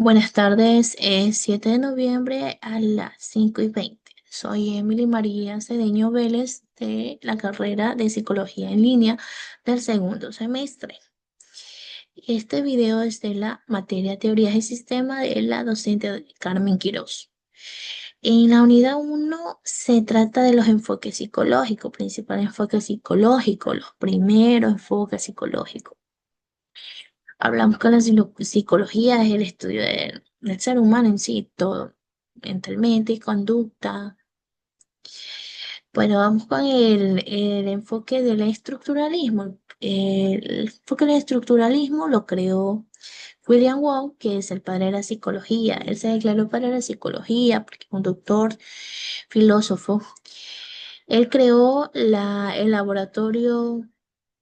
Buenas tardes, es 7 de noviembre a las 5:20. Soy Emily María Cedeño Vélez de la carrera de Psicología en línea del segundo semestre. Este video es de la materia Teorías y Sistemas de la docente Carmen Quirós. En la unidad uno se trata de los enfoques psicológicos, principal enfoque psicológico, los primeros enfoques psicológicos. Hablamos que la psicología es el estudio del ser humano en sí, todo, mentalmente y conducta. Bueno, vamos con el enfoque del estructuralismo. El enfoque del estructuralismo lo creó William Wong, que es el padre de la psicología. Él se declaró padre de la psicología porque es un doctor, filósofo. Él creó el laboratorio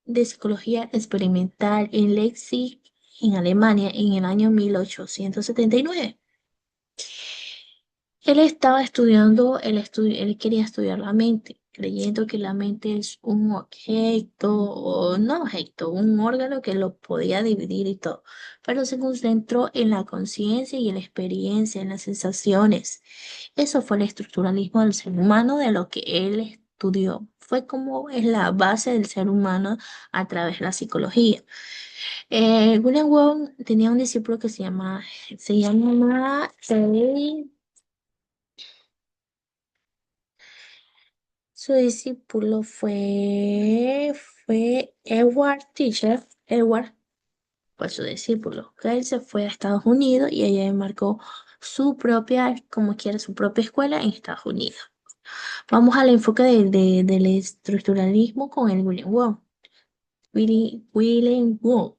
de psicología experimental en Leipzig, en Alemania, en el año 1879. Él estaba estudiando, él quería estudiar la mente, creyendo que la mente es un objeto, o no objeto, un órgano que lo podía dividir y todo, pero se concentró en la conciencia y en la experiencia, en las sensaciones. Eso fue el estructuralismo del ser humano, de lo que él estudió. Fue como es la base del ser humano a través de la psicología. William Wong tenía un discípulo que se llama su discípulo fue Edward Teacher. Edward fue su discípulo. Que él se fue a Estados Unidos y ella marcó su propia, como quiera, su propia escuela en Estados Unidos. Vamos al enfoque del estructuralismo con el William Wong. William Wong.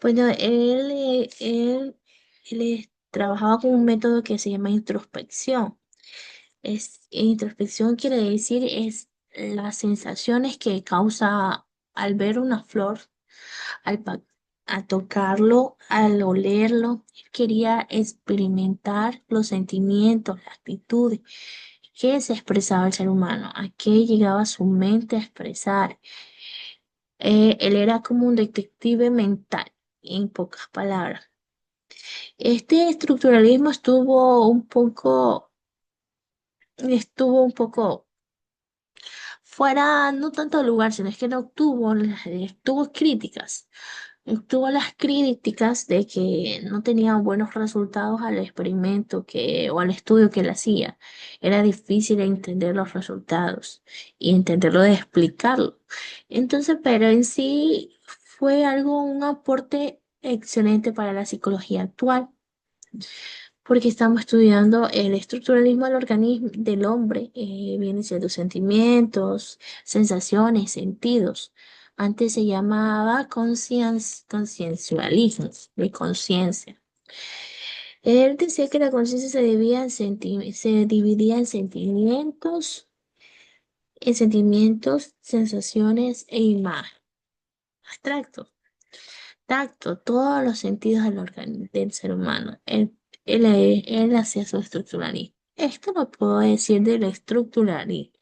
Bueno, él trabajaba con un método que se llama introspección. Introspección quiere decir es las sensaciones que causa al ver una flor, al, pa- al tocarlo, al olerlo. Él quería experimentar los sentimientos, las actitudes que se expresaba el ser humano, a qué llegaba su mente a expresar. Él era como un detective mental, en pocas palabras. Este estructuralismo estuvo un poco fuera, no tanto lugar, sino es que no tuvo críticas. Tuvo las críticas de que no tenía buenos resultados al experimento o al estudio que él hacía. Era difícil entender los resultados y entenderlo de explicarlo. Entonces, pero en sí fue un aporte excelente para la psicología actual porque estamos estudiando el estructuralismo del organismo del hombre, viene siendo sentimientos, sensaciones, sentidos. Antes se llamaba conciencialismo, de conciencia. Él decía que la conciencia se dividía en sentimientos, sensaciones e imágenes. Abstracto, tacto, todos los sentidos del ser humano. Él hacía su estructuralismo. Esto lo puedo decir del estructuralismo.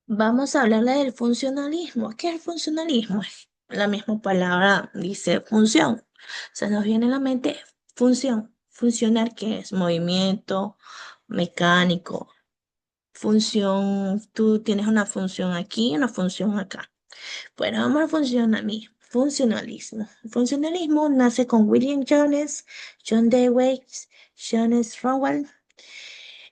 Vamos a hablarle del funcionalismo. ¿Qué es el funcionalismo? La misma palabra dice función. Se nos viene a la mente función. Funcionar, que es movimiento mecánico. Función, tú tienes una función aquí y una función acá. Bueno, vamos al funcionalismo. El funcionalismo nace con William Jones, John Dewey, Jones Rowell.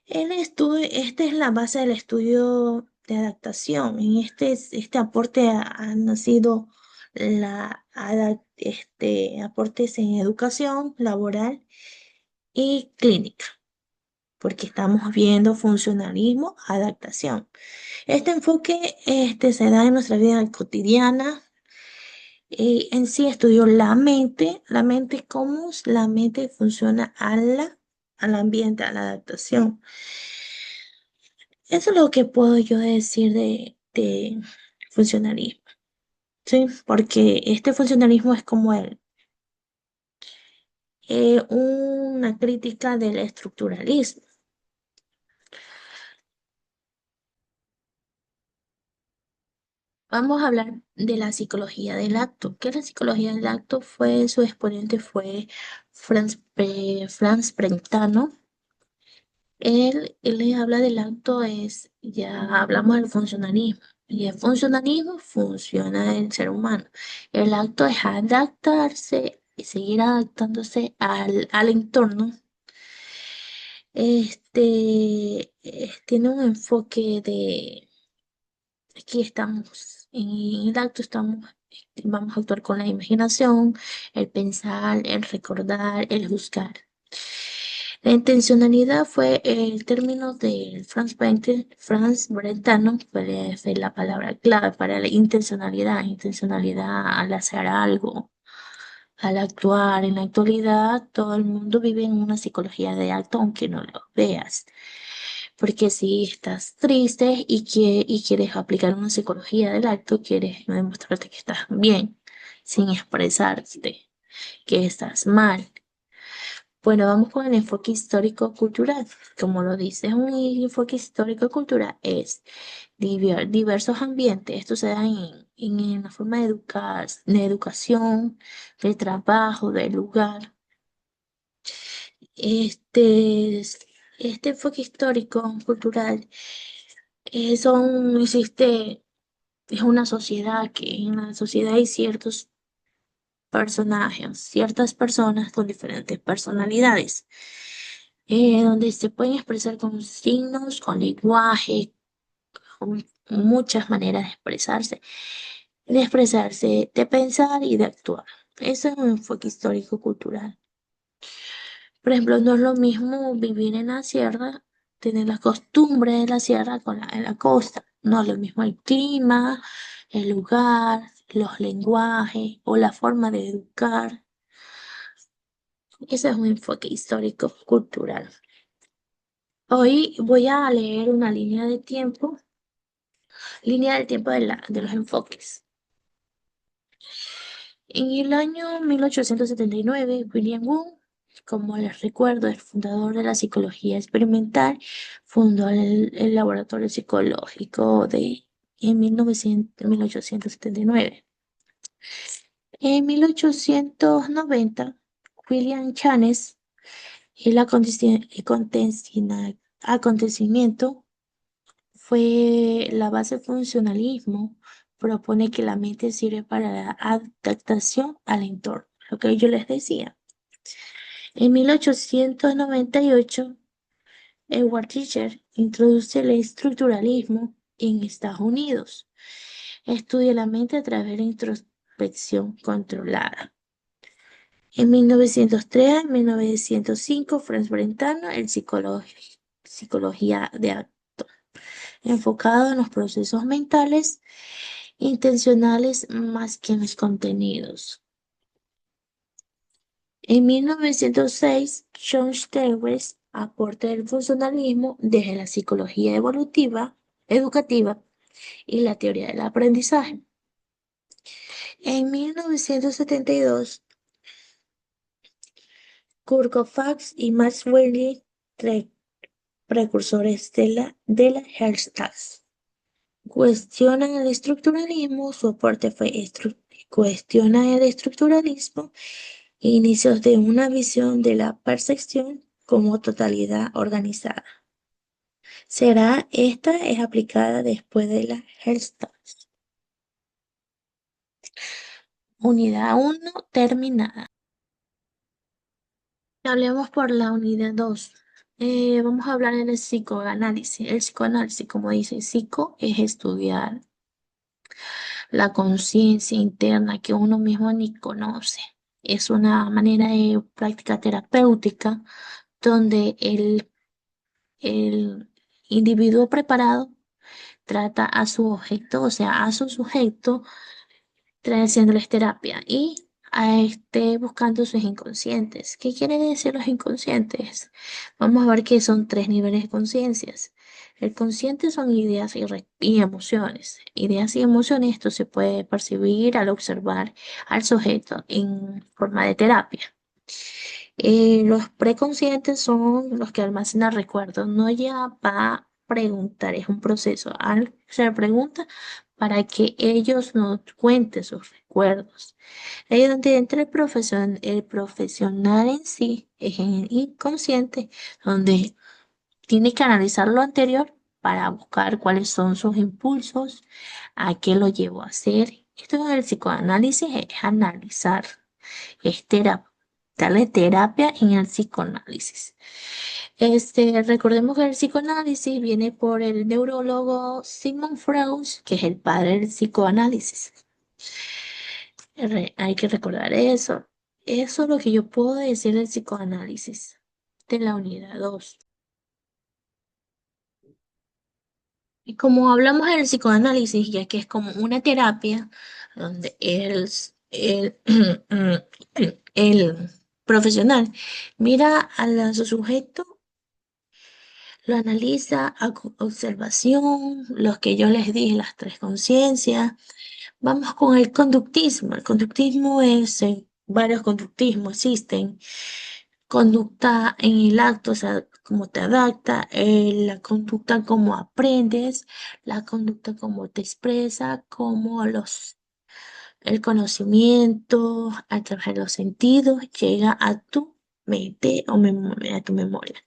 Esta es la base del estudio de adaptación. En este aporte han nacido aportes en educación, laboral y clínica, porque estamos viendo funcionalismo, adaptación. Este enfoque se da en nuestra vida cotidiana. En sí estudió cómo la mente funciona al ambiente, a la adaptación. Eso es lo que puedo yo decir de funcionalismo, ¿sí? Porque este funcionalismo es como una crítica del estructuralismo. Vamos a hablar de la psicología del acto. ¿Qué es la psicología del acto? Su exponente fue Franz Brentano. Él les habla del acto, ya hablamos del funcionalismo. Y el funcionalismo funciona en el ser humano. El acto es adaptarse y seguir adaptándose al entorno. Tiene un enfoque de aquí estamos, en el acto estamos, vamos a actuar con la imaginación, el pensar, el recordar, el juzgar. La intencionalidad fue el término de Franz Brentano, fue la palabra clave para la intencionalidad, intencionalidad al hacer algo, al actuar. En la actualidad, todo el mundo vive en una psicología de acto, aunque no lo veas. Porque si estás triste y quieres aplicar una psicología del acto, quieres demostrarte que estás bien, sin expresarte, que estás mal. Bueno, vamos con el enfoque histórico-cultural. Como lo dice, un enfoque histórico-cultural es diversos ambientes. Esto se da en la forma de educar, de educación, de trabajo, del lugar. Este enfoque histórico-cultural existe, es una sociedad que en la sociedad hay ciertos personajes, ciertas personas con diferentes personalidades, donde se pueden expresar con signos, con lenguaje, con muchas maneras de expresarse, de pensar y de actuar. Eso es un enfoque histórico-cultural. Por ejemplo, no es lo mismo vivir en la sierra, tener las costumbres de la sierra con en la costa. No es lo mismo el clima, el lugar, los lenguajes o la forma de educar. Ese es un enfoque histórico-cultural. Hoy voy a leer una línea del tiempo de los enfoques. En el año 1879, William Wundt, como les recuerdo, el fundador de la psicología experimental, fundó el laboratorio psicológico en 1879. En 1890, William James, acontecimiento fue la base del funcionalismo, propone que la mente sirve para la adaptación al entorno, lo que yo les decía. En 1898, Edward Teacher introduce el estructuralismo en Estados Unidos. Estudia la mente a través de la introspección controlada. En 1903 a 1905, Franz Brentano, psicología de acto, enfocado en los procesos mentales intencionales más que en los contenidos. En 1906, John Stewart aporta el funcionalismo desde la psicología educativa y la teoría del aprendizaje. En 1972, Kurt Fax y Max Werley, precursores de la Gestalt, cuestionan el estructuralismo. Su aporte fue cuestiona el estructuralismo, inicios de una visión de la percepción como totalidad organizada. Esta es aplicada después de la Gestalt. Unidad 1 terminada. Hablemos por la unidad 2. Vamos a hablar del psicoanálisis. El psicoanálisis, como dice, psico es estudiar la conciencia interna que uno mismo ni conoce. Es una manera de práctica terapéutica donde el individuo preparado trata a su objeto, o sea, a su sujeto, haciéndoles terapia y buscando sus inconscientes. ¿Qué quiere decir los inconscientes? Vamos a ver que son tres niveles de conciencias. El consciente son ideas y emociones. Ideas y emociones, esto se puede percibir al observar al sujeto en forma de terapia. Los preconscientes son los que almacenan recuerdos. No ya va a preguntar, es un proceso. Al hacer preguntas, para que ellos nos cuenten sus recuerdos. Ahí es donde entra el profesional en sí, es en el inconsciente, donde tiene que analizar lo anterior para buscar cuáles son sus impulsos, a qué lo llevó a hacer. Esto del psicoanálisis es analizar, es terapia, darle terapia en el psicoanálisis. Recordemos que el psicoanálisis viene por el neurólogo Sigmund Freud, que es el padre del psicoanálisis. Hay que recordar eso. Eso es lo que yo puedo decir del psicoanálisis de la unidad 2. Y como hablamos del psicoanálisis, ya que es como una terapia donde el profesional mira a su sujeto, lo analiza a observación, los que yo les dije, las tres conciencias. Vamos con el conductismo. El conductismo es, varios conductismos existen. Conducta en el acto, o sea, cómo te adapta, la conducta como aprendes, la conducta como te expresa, como el conocimiento a través de los sentidos llega a tu mente o a tu memoria.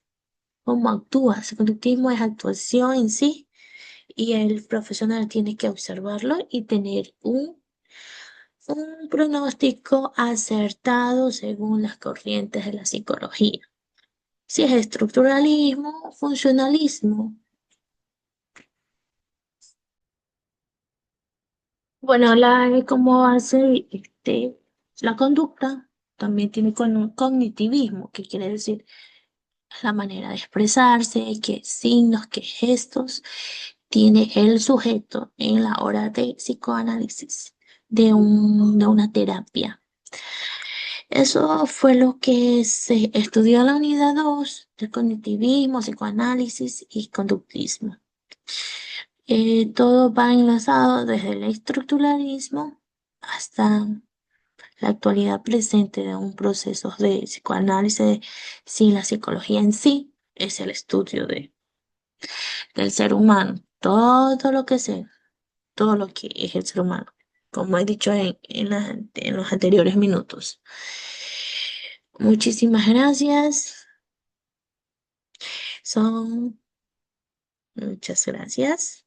¿Cómo actúas? El conductismo es actuación en sí y el profesional tiene que observarlo y tener un pronóstico acertado según las corrientes de la psicología. Si es estructuralismo, funcionalismo. Bueno, cómo hace la conducta también tiene con un cognitivismo, que quiere decir la manera de expresarse, qué signos, qué gestos tiene el sujeto en la hora de psicoanálisis, de una terapia. Eso fue lo que se estudió en la unidad 2 del cognitivismo, psicoanálisis y conductismo. Todo va enlazado desde el estructuralismo hasta la actualidad presente de un proceso de psicoanálisis sin la psicología en sí es el estudio del ser humano, todo lo que sé, todo lo que es el ser humano, como he dicho en los anteriores minutos. Muchísimas gracias. Son muchas gracias.